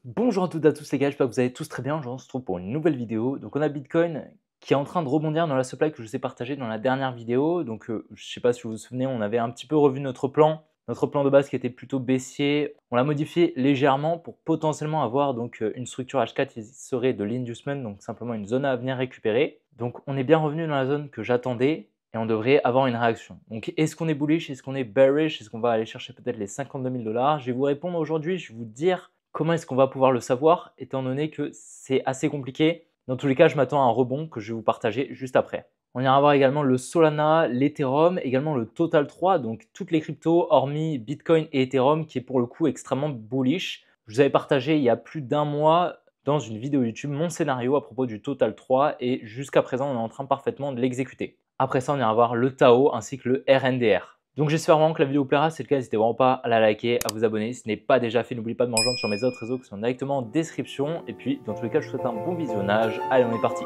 Bonjour à toutes et à tous les gars, j'espère que vous allez tous très bien. Aujourd'hui, on se retrouve pour une nouvelle vidéo. Donc on a Bitcoin qui est en train de rebondir dans la supply que je vous ai partagé dans la dernière vidéo. Donc je ne sais pas si vous vous souvenez, on avait un petit peu revu notre plan de base qui était plutôt baissier. On l'a modifié légèrement pour potentiellement avoir donc une structure H4 qui serait de l'inducement, donc simplement une zone à venir récupérer. Donc on est bien revenu dans la zone que j'attendais et on devrait avoir une réaction. Donc est-ce qu'on est bullish, est-ce qu'on est bearish, est-ce qu'on va aller chercher peut-être les 52 000 $? Je vais vous répondre aujourd'hui, je vais vous dire comment est-ce qu'on va pouvoir le savoir étant donné que c'est assez compliqué? Dans tous les cas, je m'attends à un rebond que je vais vous partager juste après. On ira voir également le Solana, l'Ethereum, également le Total 3, donc toutes les cryptos hormis Bitcoin et Ethereum qui est pour le coup extrêmement bullish. Je vous avais partagé il y a plus d'un mois dans une vidéo YouTube mon scénario à propos du Total 3 et jusqu'à présent on est en train parfaitement de l'exécuter. Après ça, on ira voir le Tao ainsi que le RNDR. Donc j'espère vraiment que la vidéo vous plaira, si c'est le cas, n'hésitez vraiment pas à la liker, à vous abonner. Si ce n'est pas déjà fait, n'oubliez pas de me rejoindre sur mes autres réseaux qui sont directement en description. Et puis dans tous les cas, je vous souhaite un bon visionnage. Allez, on est parti.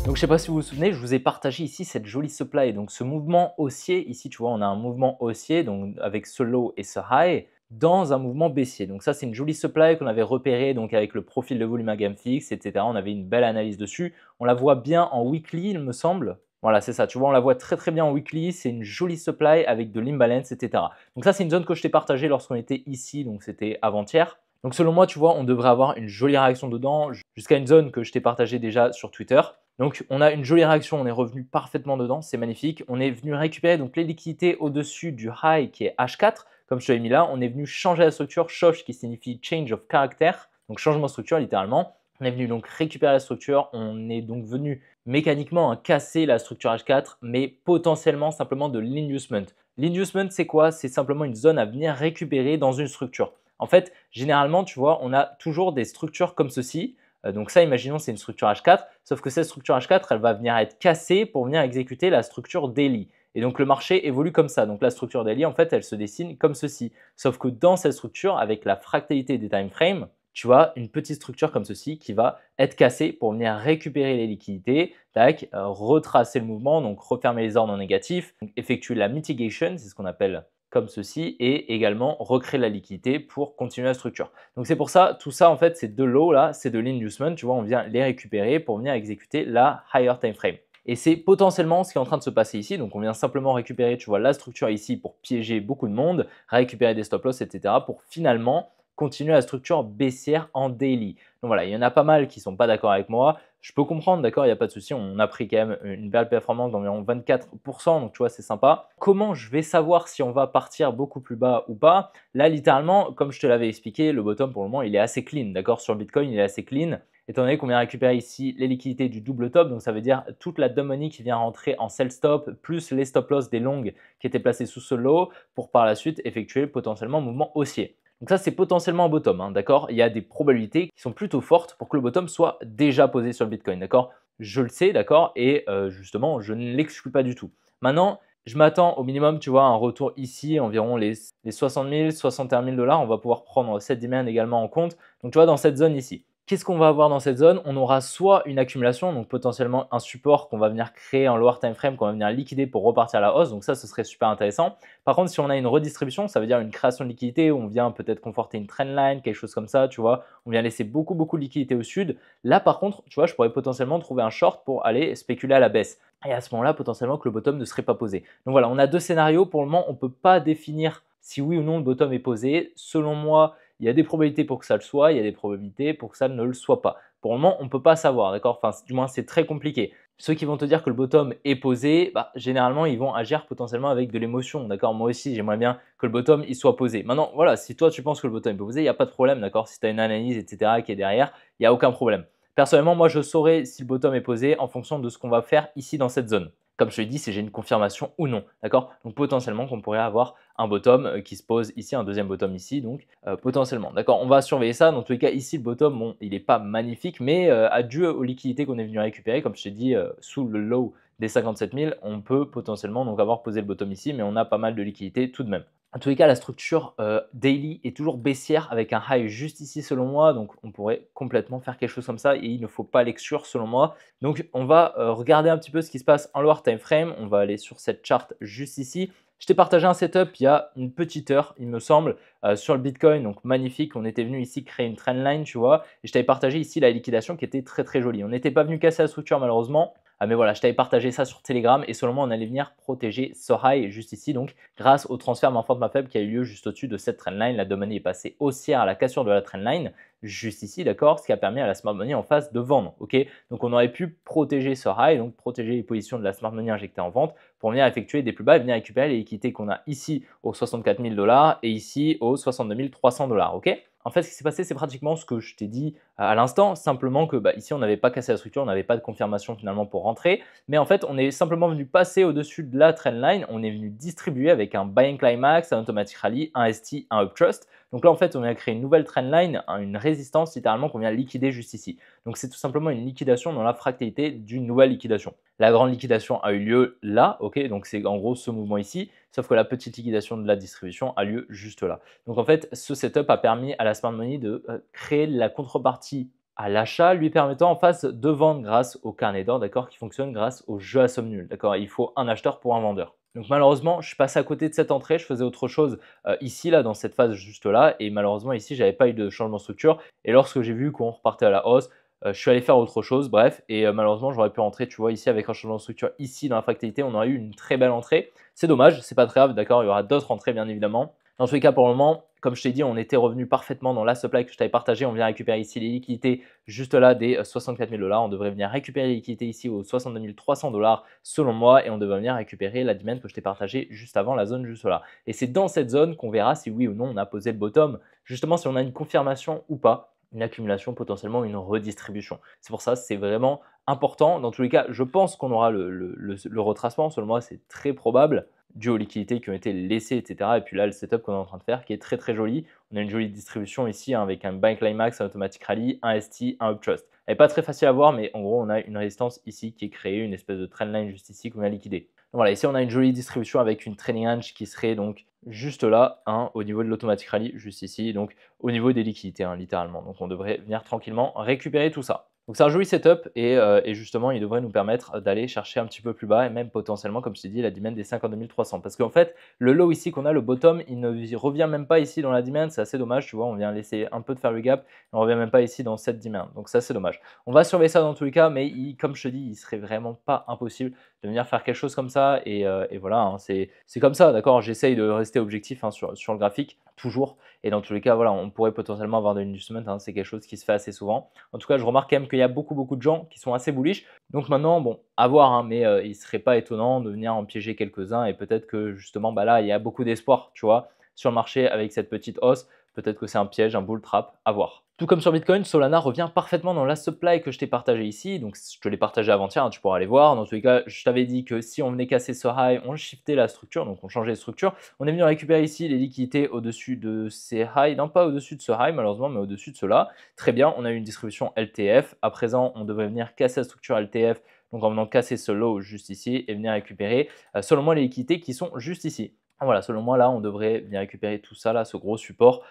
Donc je ne sais pas si vous vous souvenez, je vous ai partagé ici cette jolie supply. Donc ce mouvement haussier, ici tu vois, on a un mouvement haussier donc avec ce low et ce high dans un mouvement baissier. Donc ça c'est une jolie supply qu'on avait repérée donc avec le profil de volume à gamme fixe, etc. On avait une belle analyse dessus. On la voit bien en weekly, il me semble. Voilà, c'est ça. Tu vois, on la voit très très bien en weekly. C'est une jolie supply avec de l'imbalance, etc. Donc ça c'est une zone que je t'ai partagée lorsqu'on était ici, donc c'était avant-hier. Donc selon moi, tu vois, on devrait avoir une jolie réaction dedans jusqu'à une zone que je t'ai partagée déjà sur Twitter. Donc on a une jolie réaction, on est revenu parfaitement dedans, c'est magnifique. On est venu récupérer donc les liquidités au-dessus du high qui est H4, comme je te l'ai mis là. On est venu changer la structure, change qui signifie change of character, donc changement de structure littéralement. On est venu donc récupérer la structure, on est donc venu mécaniquement casser la structure H4, mais potentiellement simplement de l'inducement. L'inducement, c'est quoi? C'est simplement une zone à venir récupérer dans une structure. En fait, généralement, tu vois, on a toujours des structures comme ceci. Donc ça, imaginons, c'est une structure H4, sauf que cette structure H4, elle va venir être cassée pour venir exécuter la structure daily. Et donc le marché évolue comme ça. Donc la structure daily, en fait, elle se dessine comme ceci. Sauf que dans cette structure, avec la fractalité des time frames, tu as une petite structure comme ceci qui va être cassée pour venir récupérer les liquidités, tac, retracer le mouvement, donc refermer les ordres en négatif, donc effectuer la mitigation, c'est ce qu'on appelle comme ceci, et également recréer la liquidité pour continuer la structure. Donc c'est pour ça, tout ça en fait, c'est de l'eau là, c'est de l'inducement, tu vois, on vient les récupérer pour venir exécuter la higher time frame. Et c'est potentiellement ce qui est en train de se passer ici. Donc on vient simplement récupérer, tu vois, la structure ici pour piéger beaucoup de monde, récupérer des stop loss, etc. pour finalement continuer la structure baissière en daily. Donc voilà, il y en a pas mal qui ne sont pas d'accord avec moi. Je peux comprendre, d'accord, il n'y a pas de souci. On a pris quand même une belle performance d'environ 24%, donc tu vois, c'est sympa. Comment je vais savoir si on va partir beaucoup plus bas ou pas? Là, littéralement, comme je te l'avais expliqué, le bottom pour le moment, il est assez clean, d'accord? Sur le Bitcoin, il est assez clean. Étant donné qu'on vient récupérer ici les liquidités du double top, donc ça veut dire toute la dump money qui vient rentrer en sell stop, plus les stop loss des longues qui étaient placés sous ce low, pour par la suite effectuer potentiellement un mouvement haussier. Donc ça, c'est potentiellement un bottom, hein, d'accord? Il y a des probabilités qui sont plutôt fortes pour que le bottom soit déjà posé sur le Bitcoin, d'accord? Je le sais, d'accord? Et justement, je ne l'exclus pas du tout. Maintenant, je m'attends au minimum, tu vois, à un retour ici, environ les 60 000, 61 000 $. On va pouvoir prendre cette demand également en compte. Donc, tu vois, dans cette zone ici. Qu'est-ce qu'on va avoir dans cette zone? On aura soit une accumulation, donc potentiellement un support qu'on va venir créer en lower time frame, qu'on va venir liquider pour repartir à la hausse. Donc ça, ce serait super intéressant. Par contre, si on a une redistribution, ça veut dire une création de liquidité où on vient peut-être conforter une trendline, quelque chose comme ça, tu vois. On vient laisser beaucoup de liquidité au sud. Là, par contre, tu vois, je pourrais potentiellement trouver un short pour aller spéculer à la baisse. Et à ce moment-là, potentiellement que le bottom ne serait pas posé. Donc voilà, on a deux scénarios. Pour le moment, on ne peut pas définir si oui ou non le bottom est posé. Selon moi, il y a des probabilités pour que ça le soit, il y a des probabilités pour que ça ne le soit pas. Pour le moment, on ne peut pas savoir, d'accord? Enfin, du moins, c'est très compliqué. Ceux qui vont te dire que le bottom est posé, bah, généralement, ils vont agir potentiellement avec de l'émotion, d'accord? Moi aussi, j'aimerais bien que le bottom il soit posé. Maintenant, voilà, si toi, tu penses que le bottom est posé, il n'y a pas de problème, d'accord? Si tu as une analyse, etc., qui est derrière, il n'y a aucun problème. Personnellement, moi, je saurai si le bottom est posé en fonction de ce qu'on va faire ici dans cette zone. Comme je te l'ai dit, si j'ai une confirmation ou non, d'accord? Donc potentiellement qu'on pourrait avoir un bottom qui se pose ici, un deuxième bottom ici, donc potentiellement, d'accord? On va surveiller ça. Dans tous les cas, ici, le bottom, bon, il n'est pas magnifique, mais dû aux liquidités qu'on est venu récupérer, comme je t'ai dit, sous le low des 57 000, on peut potentiellement donc avoir posé le bottom ici, mais on a pas mal de liquidités tout de même. En tous les cas, la structure daily est toujours baissière avec un high juste ici selon moi. Donc, on pourrait complètement faire quelque chose comme ça et il ne faut pas l'exclure selon moi. Donc, on va regarder un petit peu ce qui se passe en lower time frame. On va aller sur cette charte juste ici. Je t'ai partagé un setup il y a une petite heure, il me semble, sur le Bitcoin. Donc magnifique, on était venu ici créer une trendline, tu vois. Et je t'avais partagé ici la liquidation qui était très très jolie. On n'était pas venu casser la structure malheureusement. Mais voilà, je t'avais partagé ça sur Telegram et selon moi, on allait venir protéger ce high juste ici. Donc, grâce au transfert main forte main faible qui a eu lieu juste au-dessus de cette trendline, la money est passée haussière à la cassure de la trendline juste ici, d'accord, ce qui a permis à la smart money en face de vendre, ok. Donc, on aurait pu protéger ce high, donc protéger les positions de la smart money injectée en vente pour venir effectuer des plus bas et venir récupérer les liquidités qu'on a ici aux 64 000 $ et ici aux 62 300 $, ok. En fait, ce qui s'est passé, c'est pratiquement ce que je t'ai dit à l'instant, simplement que ici, on n'avait pas cassé la structure, on n'avait pas de confirmation finalement pour rentrer. Mais en fait, on est simplement venu passer au-dessus de la trendline, on est venu distribuer avec un buying climax, un automatic rally, un ST, un uptrust. Donc là, en fait, on a créé une nouvelle trendline, une résistance littéralement qu'on vient liquider juste ici. Donc c'est tout simplement une liquidation dans la fractalité d'une nouvelle liquidation. La grande liquidation a eu lieu là, ok, donc c'est en gros ce mouvement ici, sauf que la petite liquidation de la distribution a lieu juste là. Donc en fait, ce setup a permis à la smart money de créer la contrepartie à l'achat, lui permettant en face de vendre grâce au carnet d'or, d'accord, qui fonctionne grâce au jeu à somme nulle, d'accord. Il faut un acheteur pour un vendeur. Donc malheureusement, je suis passé à côté de cette entrée, je faisais autre chose ici, là, dans cette phase juste là, et malheureusement ici, j'avais pas eu de changement de structure. Et lorsque j'ai vu qu'on repartait à la hausse, je suis allé faire autre chose, bref, et malheureusement, j'aurais pu rentrer, tu vois, ici avec un changement de structure, ici dans la fractalité, on aurait eu une très belle entrée. C'est dommage, c'est pas très grave, d'accord, il y aura d'autres entrées bien évidemment. Dans tous les cas, pour le moment, comme je t'ai dit, on était revenu parfaitement dans la supply que je t'avais partagé. On vient récupérer ici les liquidités juste là des 64 000 $. On devrait venir récupérer les liquidités ici aux 62 300 $ selon moi. Et on devrait venir récupérer la demand que je t'ai partagé juste avant la zone juste là. Et c'est dans cette zone qu'on verra si oui ou non on a posé le bottom. Justement, si on a une confirmation ou pas, une accumulation, potentiellement une redistribution. C'est pour ça, c'est vraiment important. Dans tous les cas, je pense qu'on aura le retracement. Selon moi, c'est très probable dû aux liquidités qui ont été laissées, etc. Et puis là, le setup qu'on est en train de faire qui est très très joli. On a une jolie distribution ici avec un buy climax, un automatic rally, un ST, un uptrust. Elle n'est pas très facile à voir, mais en gros, on a une résistance ici qui est créée, une espèce de trendline juste ici qu'on a liquidé. Donc voilà, ici on a une jolie distribution avec une trailing range qui serait donc juste là, au niveau de l'automatic rally, juste ici, donc au niveau des liquidités, littéralement. Donc on devrait venir tranquillement récupérer tout ça. Donc c'est un joli setup et justement il devrait nous permettre d'aller chercher un petit peu plus bas et même potentiellement, comme je t'ai dit, la demand des 52 300. Parce qu'en fait, le low ici qu'on a, le bottom, il ne revient même pas ici dans la demand, c'est assez dommage, tu vois, on vient laisser un peu de fair gap, et on revient même pas ici dans cette demand, donc c'est assez dommage. On va surveiller ça dans tous les cas, mais comme je te dis, il serait vraiment pas impossible de venir faire quelque chose comme ça et voilà, c'est comme ça, d'accord. J'essaye de rester objectif sur le graphique, toujours, et dans tous les cas, voilà, on pourrait potentiellement avoir de l'investment, c'est quelque chose qui se fait assez souvent. En tout cas, je remarque quand même qu'il y a beaucoup de gens qui sont assez bullish. Donc maintenant, bon, à voir, mais il ne serait pas étonnant de venir en piéger quelques-uns et peut-être que justement, là, il y a beaucoup d'espoir, tu vois, sur le marché avec cette petite hausse. Peut-être que c'est un piège, un bull trap, à voir. Tout comme sur Bitcoin, Solana revient parfaitement dans la supply que je t'ai partagé ici. Donc, je te l'ai partagé avant-hier, tu pourras aller voir. Dans tous les cas, je t'avais dit que si on venait casser ce high, on shiftait la structure, donc on changeait de structure. On est venu récupérer ici les liquidités au-dessus de ces highs, non pas au-dessus de ce high malheureusement, mais au-dessus de cela. Très bien, on a eu une distribution LTF. À présent, on devrait venir casser la structure LTF, donc en venant casser ce low juste ici et venir récupérer, selon moi, les liquidités qui sont juste ici. Voilà, selon moi, là, on devrait venir récupérer tout ça, là, ce gros support,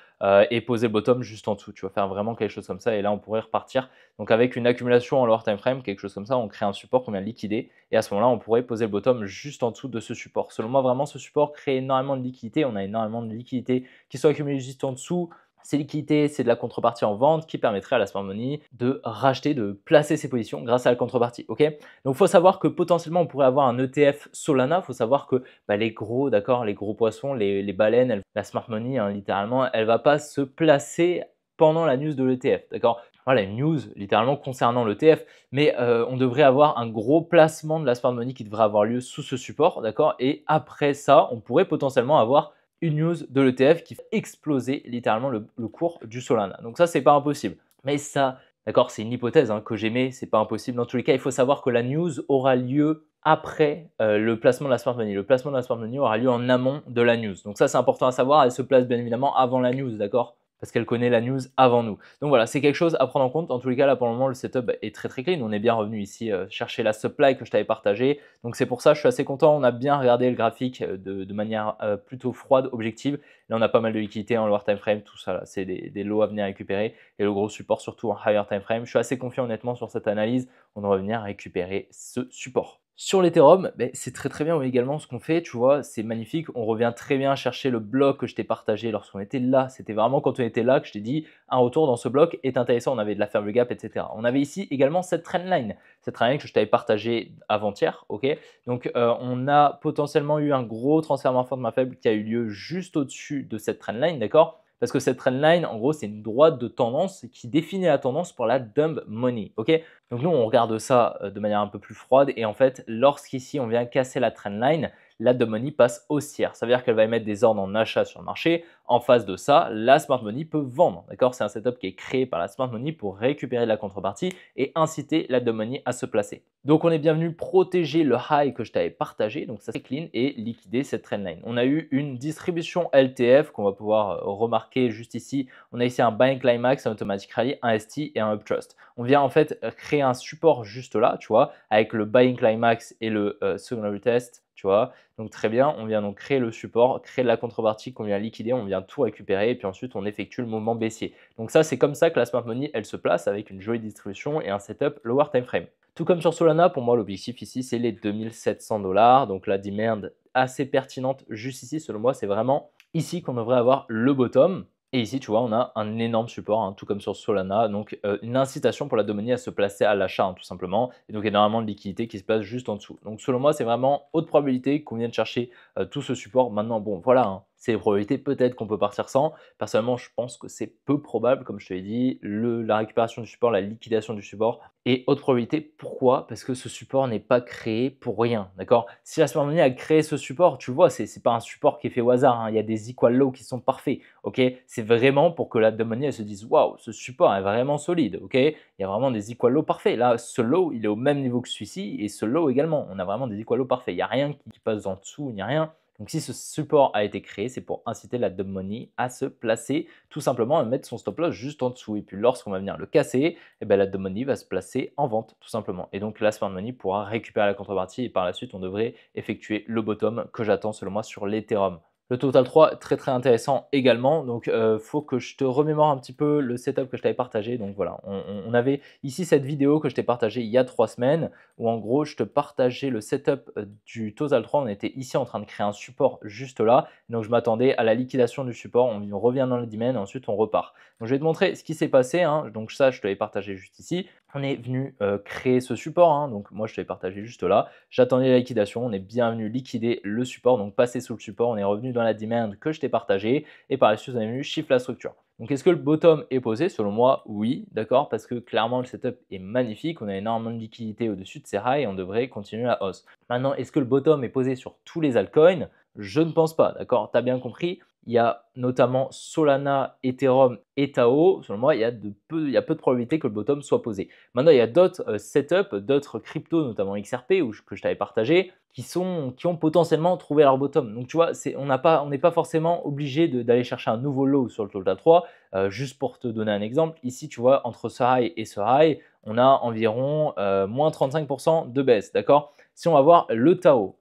et poser le bottom juste en dessous. Tu vas faire vraiment quelque chose comme ça, et là, on pourrait repartir. Donc, avec une accumulation en lower time frame, quelque chose comme ça, on crée un support qu'on vient liquider, et à ce moment-là, on pourrait poser le bottom juste en dessous de ce support. Selon moi, vraiment, ce support crée énormément de liquidité. On a énormément de liquidités qui sont accumulées juste en dessous. Ces liquidités, c'est de la contrepartie en vente qui permettrait à la smart money de racheter, de placer ses positions grâce à la contrepartie. Ok. Donc, il faut savoir que potentiellement, on pourrait avoir un ETF Solana. Il faut savoir que les gros, d'accord, les gros poissons, les baleines, la smart money, littéralement, elle ne va pas se placer pendant la news de l'ETF. D'accord. Voilà, une news littéralement concernant l'ETF, mais on devrait avoir un gros placement de la smart money qui devrait avoir lieu sous ce support. D'accord. Et après ça, on pourrait potentiellement avoir une news de l'ETF qui fait exploser littéralement le cours du Solana. Donc ça, c'est pas impossible. Mais ça, d'accord, c'est une hypothèse que j'émets, c'est pas impossible. Dans tous les cas, il faut savoir que la news aura lieu après le placement de la smart money. Le placement de la smart money aura lieu en amont de la news. Donc ça, c'est important à savoir. Elle se place bien évidemment avant la news, d'accord? Parce qu'elle connaît la news avant nous. Donc voilà, c'est quelque chose à prendre en compte. En tous les cas, là pour le moment, le setup est très clean. On est bien revenu ici chercher la supply que je t'avais partagée. Donc c'est pour ça, je suis assez content. On a bien regardé le graphique de manière plutôt froide, objective. Là, on a pas mal de liquidités en lower time frame. Tout ça, c'est des lots à venir récupérer. Et le gros support surtout en higher time frame. Je suis assez confiant honnêtement sur cette analyse. On devrait venir récupérer ce support. Sur l'Ethereum, beh, c'est très bien également ce qu'on fait, tu vois? C'est magnifique. On revient très bien chercher le bloc que je t'ai partagé lorsqu'on était là. C'était vraiment quand on était là que je t'ai dit: «Un retour dans ce bloc est intéressant». On avait de la Fair Gap et cetera. On avait ici également cette trendline. Cette trendline que je t'avais partagée avant-hier, OK? Donc, on a potentiellement eu un gros transfert main forte main faible qui a eu lieu juste au-dessus de cette trendline, d'accord? Parce que cette trendline, en gros, c'est une droite de tendance qui définit la tendance pour la dumb money, OK? Donc nous, on regarde ça de manière un peu plus froide et en fait, lorsqu'ici on vient casser la trendline, la dumb money passe haussière. Ça veut dire qu'elle va émettre des ordres en achat sur le marché. En face de ça, la smart money peut vendre. D'accord? C'est un setup qui est créé par la smart money pour récupérer de la contrepartie et inciter la dumb money à se placer. Donc on est bien venu protéger le high que je t'avais partagé, donc ça c'est clean, et liquider cette trendline. On a eu une distribution LTF qu'on va pouvoir remarquer juste ici. On a ici un buying climax, un automatic rally, un ST et un uptrust. On vient en fait créer un support juste là, tu vois, avec le buying climax et le secondary test, tu vois. Donc très bien, on vient donc créer le support, créer de la contrepartie qu'on vient liquider, on vient tout récupérer et puis ensuite on effectue le mouvement baissier. Donc ça, c'est comme ça que la smart money, elle se place avec une jolie distribution et un setup lower time frame. Tout comme sur Solana, pour moi, l'objectif ici, c'est les 2700 $. Donc la demand assez pertinente juste ici, selon moi, c'est vraiment ici qu'on devrait avoir le bottom. Et ici, tu vois, on a un énorme support, hein, tout comme sur Solana. Donc, une incitation pour la domonie à se placer à l'achat, hein, tout simplement. Et donc, énormément de liquidité qui se place juste en dessous. Donc, selon moi, c'est vraiment haute probabilité qu'on vienne chercher tout ce support. Maintenant, bon, voilà, hein, c'est les probabilités, peut-être qu'on peut partir sans. Personnellement, je pense que c'est peu probable, comme je te l'ai dit. La récupération du support, la liquidation du support est haute probabilité. Pourquoi? Parce que ce support n'est pas créé pour rien, d'accord? Si la Smart Money a créé ce support, tu le vois, c'est pas un support qui est fait au hasard, hein. Il y a des equal lows qui sont parfaits, ok? C'est vraiment pour que la dumb money elle se dise waouh, ce support est vraiment solide, ok? Il y a vraiment des equal lows parfaits. Là, ce low, il est au même niveau que celui-ci et ce low également. On a vraiment des equal lows parfaits. Il n'y a rien qui passe en dessous, il n'y a rien. Donc, si ce support a été créé, c'est pour inciter la dumb money à se placer tout simplement et mettre son stop loss juste en dessous. Et puis, lorsqu'on va venir le casser, eh ben, la dumb money va se placer en vente tout simplement. Et donc, la smart money pourra récupérer la contrepartie et par la suite, on devrait effectuer le bottom que j'attends selon moi sur l'Ethereum. Le Total 3, très intéressant également. Donc, faut que je te remémore un petit peu le setup que je t'avais partagé. Donc voilà, on avait ici cette vidéo que je t'ai partagée il y a 3 semaines où en gros, je te partageais le setup du Total 3. On était ici en train de créer un support juste là. Donc, je m'attendais à la liquidation du support. On revient dans le demand et ensuite on repart. Donc, je vais te montrer ce qui s'est passé, hein. Donc, ça, je te l'ai partagé juste ici. On est venu créer ce support, hein. Donc, moi, je te l'ai partagé juste là. J'attendais la liquidation. On est bien venu liquider le support. Donc, passer sous le support. On est revenu dans la demand que je t'ai partagé. Et par la suite, on est venu shift la structure. Donc, est-ce que le bottom est posé? Selon moi, oui, d'accord, parce que clairement, le setup est magnifique. On a énormément de liquidité au-dessus de ces highs et on devrait continuer la hausse. Maintenant, est-ce que le bottom est posé sur tous les altcoins? Je ne pense pas, d'accord? Tu as bien compris. Il y a notamment Solana, Ethereum et Tao. Selon moi, il y a peu de probabilité que le bottom soit posé. Maintenant, il y a d'autres setups, d'autres cryptos, notamment XRP, que je t'avais partagé, qui ont potentiellement trouvé leur bottom. Donc, tu vois, on n'est pas forcément obligé d'aller chercher un nouveau low sur le Total 3. Juste pour te donner un exemple, ici, tu vois, entre ce high et ce high, on a environ moins 35% de baisse, d'accord? Si on va voir le Tao,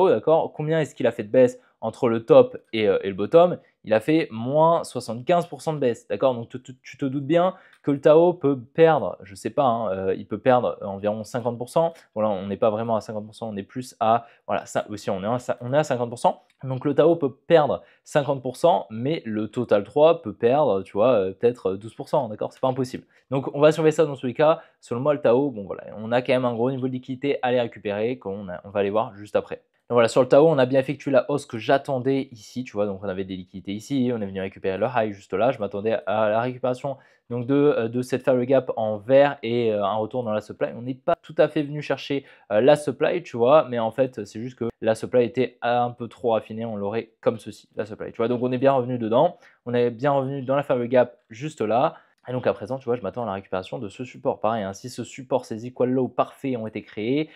d'accord, combien est-ce qu'il a fait de baisse entre le top et le bottom? Il a fait moins 75% de baisse, d'accord? Donc tu te doutes bien que le Tao peut perdre, je ne sais pas, hein, il peut perdre environ 50%. Voilà, on n'est pas vraiment à 50%, on est plus à, voilà, ça aussi, on est à 50%. Donc le Tao peut perdre 50%, mais le Total 3 peut perdre, tu vois, peut-être 12%, d'accord? C'est pas impossible. Donc on va surveiller ça dans tous les cas. Selon moi, le Tao, bon voilà, on a quand même un gros niveau de liquidité à aller récupérer, qu'on on va aller voir juste après. Donc voilà, sur le Tao, on a bien effectué la hausse que j'attendais ici, tu vois, donc on avait des liquidités ici, on est venu récupérer le high juste là, je m'attendais à la récupération donc de cette fair gap en vert et un retour dans la supply. On n'est pas tout à fait venu chercher la supply, tu vois, mais en fait, c'est juste que la supply était un peu trop raffinée, on l'aurait comme ceci, la supply, tu vois. Donc on est bien revenu dedans, on est bien revenu dans la fair gap juste là. Et donc à présent, tu vois, je m'attends à la récupération de ce support. Pareil, hein, si ce support, ces equal low parfaits ont été créés,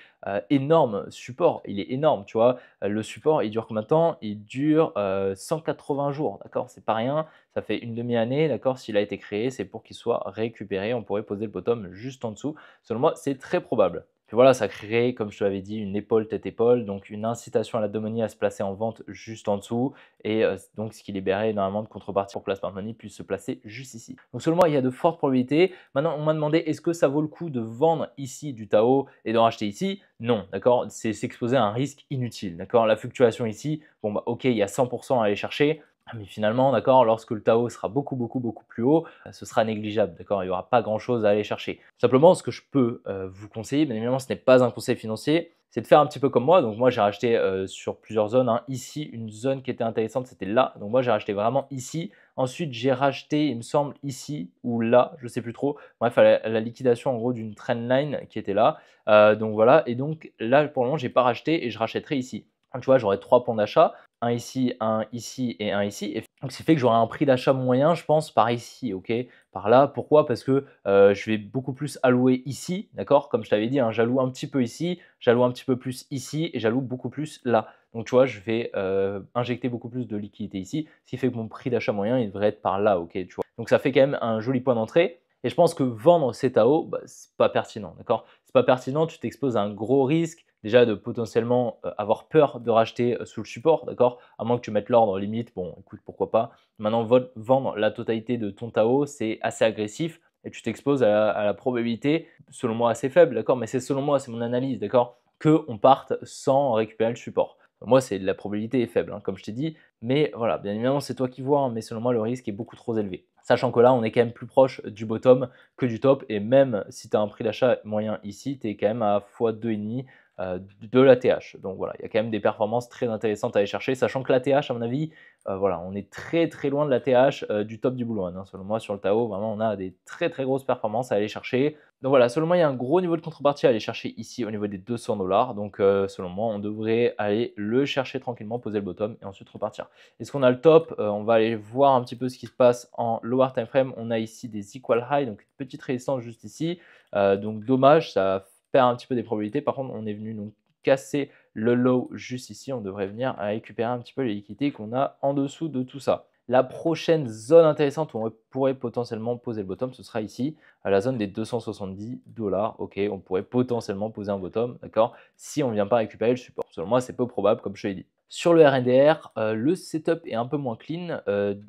énorme support, il est énorme, tu vois. Le support, il dure combien de temps? Il dure 180 jours, d'accord? C'est pas rien, ça fait une demi-année, d'accord? S'il a été créé, c'est pour qu'il soit récupéré. On pourrait poser le bottom juste en dessous. Selon moi, c'est très probable. Puis voilà, ça créerait, comme je te l'avais dit, une épaule tête-épaule, donc une incitation à la money à se placer en vente juste en dessous et donc ce qui libérait énormément de contrepartie pour que la smart money puisse se placer juste ici. Donc selon moi, il y a de fortes probabilités. Maintenant, on m'a demandé est-ce que ça vaut le coup de vendre ici du Tao et de racheter ici? Non, d'accord? C'est s'exposer à un risque inutile, d'accord? La fluctuation ici, bon bah OK, il y a 100 à aller chercher, mais finalement, d'accord, lorsque le Tao sera beaucoup plus haut, ce sera négligeable, d'accord? Il n'y aura pas grand-chose à aller chercher. Simplement, ce que je peux vous conseiller, bien évidemment, ce n'est pas un conseil financier, c'est de faire un petit peu comme moi. Donc moi, j'ai racheté sur plusieurs zones, hein. Ici, une zone qui était intéressante, c'était là. Donc moi, j'ai racheté vraiment ici. Ensuite, j'ai racheté, il me semble, ici ou là, je ne sais plus trop. Bref, à la liquidation en gros d'une trendline qui était là. Donc voilà, et donc là, pour le moment, je n'ai pas racheté et je rachèterai ici. Tu vois, j'aurai 3 points d'achat, un ici et un ici. Et donc, ce qui fait que j'aurai un prix d'achat moyen, je pense, par ici, ok? Par là. Pourquoi? Parce que je vais beaucoup plus allouer ici, d'accord? Comme je t'avais dit, hein, j'alloue un petit peu ici, j'alloue un petit peu plus ici et j'alloue beaucoup plus là. Donc, tu vois, je vais injecter beaucoup plus de liquidité ici, ce qui fait que mon prix d'achat moyen, il devrait être par là, ok? Tu vois. Donc, ça fait quand même un joli point d'entrée. Et je pense que vendre ces TAO, bah, c'est pas pertinent, d'accord? C'est pas pertinent, tu t'exposes à un gros risque, déjà de potentiellement avoir peur de racheter sous le support, d'accord? À moins que tu mettes l'ordre limite, bon, écoute, pourquoi pas. Maintenant, vendre la totalité de ton Tao, c'est assez agressif et tu t'exposes à la probabilité, selon moi assez faible, d'accord? Mais c'est selon moi, c'est mon analyse, d'accord? Qu'on parte sans récupérer le support. Moi, c'est la probabilité est faible, hein, comme je t'ai dit. Mais voilà, bien évidemment, c'est toi qui vois, hein, mais selon moi, le risque est beaucoup trop élevé. Sachant que là, on est quand même plus proche du bottom que du top. Et même si tu as un prix d'achat moyen ici, tu es quand même à x2,5 de l'ATH. Donc voilà, il y a quand même des performances très intéressantes à aller chercher, sachant que l'ATH, à mon avis, voilà, on est très loin de l'ATH du top du bull run, hein. Selon moi, sur le Tao, vraiment, on a des très grosses performances à aller chercher. Donc voilà, selon moi, il y a un gros niveau de contrepartie à aller chercher ici au niveau des 200 $. Donc selon moi, on devrait aller le chercher tranquillement, poser le bottom et ensuite repartir. Est-ce qu'on a le top? On va aller voir un petit peu ce qui se passe en lower time frame. On a ici des equal high, donc une petite résistance juste ici. Donc dommage, ça perd un petit peu des probabilités. Par contre, on est venu donc casser le low juste ici. On devrait venir récupérer un petit peu les liquidités qu'on a en dessous de tout ça. La prochaine zone intéressante où on pourrait potentiellement poser le bottom, ce sera ici, à la zone des 270 $. Ok, on pourrait potentiellement poser un bottom, d'accord, si on ne vient pas récupérer le support. Selon moi, c'est peu probable, comme je te l'ai dit. Sur le RNDR, le setup est un peu moins clean,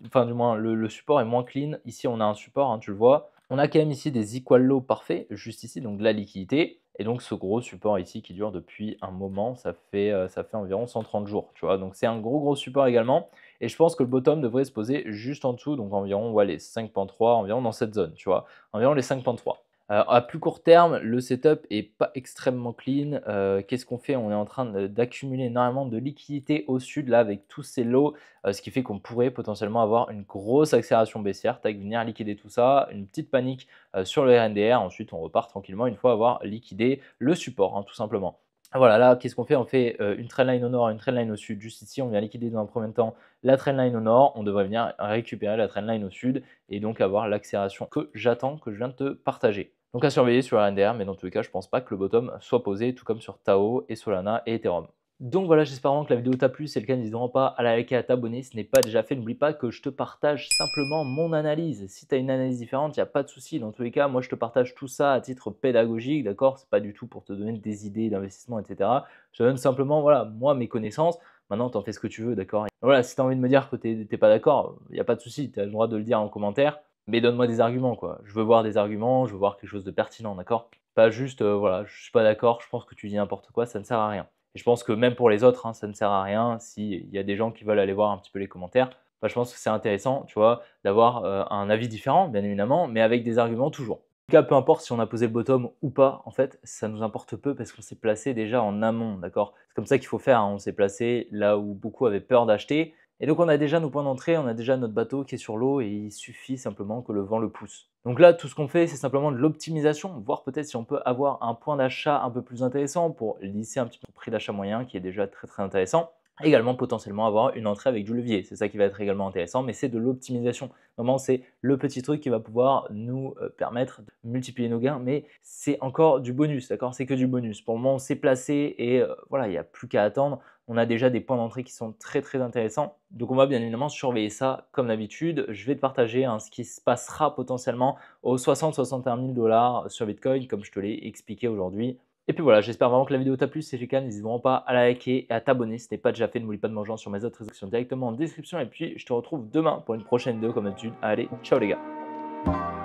enfin du moins le support est moins clean. Ici, on a un support, hein, tu le vois. On a quand même ici des equal low parfaits, juste ici, donc de la liquidité. Et donc ce gros support ici qui dure depuis un moment, ça fait environ 130 jours, tu vois. Donc c'est un gros support également. Et je pense que le bottom devrait se poser juste en dessous, donc environ ouais, les 5.3, environ dans cette zone, tu vois. Environ les 5.3. À plus court terme, le setup est pas extrêmement clean. Qu'est-ce qu'on fait? On est en train d'accumuler énormément de liquidités au sud là avec tous ces lots, ce qui fait qu'on pourrait potentiellement avoir une grosse accélération baissière, tac, venir liquider tout ça, une petite panique sur le RNDR. Ensuite, on repart tranquillement une fois avoir liquidé le support, hein, tout simplement. Voilà, là, qu'est-ce qu'on fait? On fait une trendline au nord, une trendline au sud. Juste ici, on vient liquider dans un premier temps la trendline au nord. On devrait venir récupérer la trendline au sud et donc avoir l'accélération que j'attends, que je viens de te partager. Donc à surveiller sur RNDR, mais dans tous les cas, je pense pas que le bottom soit posé, tout comme sur Tao et Solana et Ethereum. Donc voilà, j'espère vraiment que la vidéo t'a plu. Si c'est le cas, n'hésite vraiment pas à la liker, à t'abonner. Si ce n'est pas déjà fait, n'oublie pas que je te partage simplement mon analyse. Si tu as une analyse différente, il n'y a pas de souci. Dans tous les cas, moi, je te partage tout ça à titre pédagogique, d'accord? C'est pas du tout pour te donner des idées d'investissement, etc. Je te donne simplement, voilà, moi, mes connaissances. Maintenant, t'en fais ce que tu veux, d'accord? Et voilà, si tu as envie de me dire que t'es pas d'accord, il n'y a pas de souci. Tu as le droit de le dire en commentaire. Mais donne-moi des arguments, quoi. Je veux voir des arguments, je veux voir quelque chose de pertinent, d'accord? Pas juste, voilà, je suis pas d'accord, je pense que tu dis n'importe quoi, ça ne sert à rien. Et je pense que même pour les autres, hein, ça ne sert à rien. S'il y a des gens qui veulent aller voir un petit peu les commentaires, bah, je pense que c'est intéressant, tu vois, d'avoir un avis différent, bien évidemment, mais avec des arguments toujours. En tout cas, peu importe si on a posé le bottom ou pas, en fait, ça nous importe peu parce qu'on s'est placé déjà en amont, d'accord? C'est comme ça qu'il faut faire, hein. On s'est placé là où beaucoup avaient peur d'acheter. Et donc on a déjà nos points d'entrée, on a déjà notre bateau qui est sur l'eau et il suffit simplement que le vent le pousse. Donc là, tout ce qu'on fait, c'est simplement de l'optimisation, voir peut-être si on peut avoir un point d'achat un peu plus intéressant pour lisser un petit peu le prix d'achat moyen qui est déjà très intéressant. Également potentiellement avoir une entrée avec du levier, c'est ça qui va être également intéressant, mais c'est de l'optimisation. Vraiment, c'est le petit truc qui va pouvoir nous permettre de multiplier nos gains, mais c'est encore du bonus, d'accord? C'est que du bonus. Pour le moment, on s'est placé et voilà, il n'y a plus qu'à attendre. On a déjà des points d'entrée qui sont très intéressants. Donc on va bien évidemment surveiller ça comme d'habitude. Je vais te partager hein, ce qui se passera potentiellement aux 60-61 000 $ sur Bitcoin, comme je te l'ai expliqué aujourd'hui. Et puis voilà, j'espère vraiment que la vidéo t'a plu. Si c'est le cas, n'hésite vraiment pas à la liker et à t'abonner si ce n'est pas déjà fait. N'oublie pas de me rejoindre sur mes autres réseaux sociaux directement en description. Et puis, je te retrouve demain pour une prochaine vidéo comme d'habitude. Allez, ciao les gars!